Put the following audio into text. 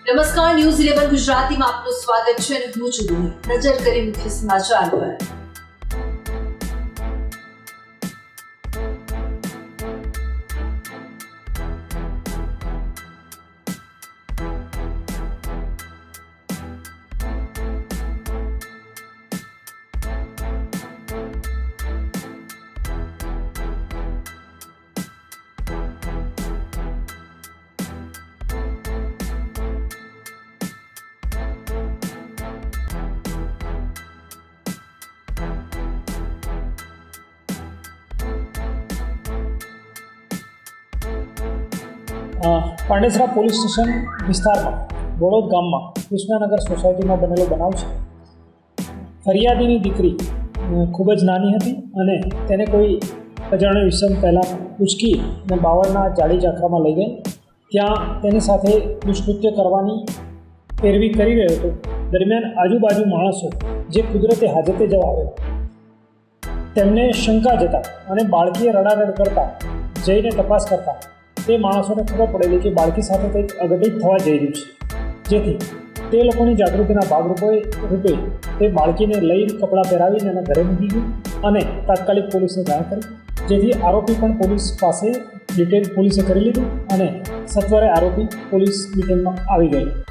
નમસ્કાર, ન્યૂઝ 11 ગુજરાતીમાં આપનું સ્વાગત છે અને હું છું રૂહી. નજર કરી મુખ્ય સમાચાર પર. પાંડેસરા પોલીસ સ્ટેશન વિસ્તારમાં વડોદ ગામમાં કૃષ્ણનગર સોસાયટીમાં બનેલો બનાવ છે. ફરિયાદીની દીકરી ખૂબ જ નાની હતી અને તેને કોઈ અજાણ્યો ઇસમ પહેલાં ઉચકી અને બાવળના જાડી ઝાંખરામાં લઈ ગઈ. ત્યાં તેની સાથે દુષ્કૃત્ય કરવાની પેરવી કરી રહ્યો હતો. દરમિયાન આજુબાજુ માણસો જે કુદરતે હાજતે જવા આવ્યા તેમને શંકા જતા અને બાળકીએ રડારડ કરતા જઈને તપાસ કરતા તે માણસોને ખબર પડેલી કે બાળકી સાથે કંઈક અઘટિત થવા જઈ રહ્યું છે. જેથી તે લોકોની જાગૃતિના ભાગરૂપે તે બાળકીને લઈ કપડાં પહેરાવીને એના ઘરે મૂકી ગયું અને તાત્કાલિક પોલીસને જાણ કરી. જેથી આરોપી પણ પોલીસ પાસે ડિટેલ પોલીસે કરી લીધું અને સત્વરે આરોપી પોલીસ ડિટેલમાં આવી ગયો.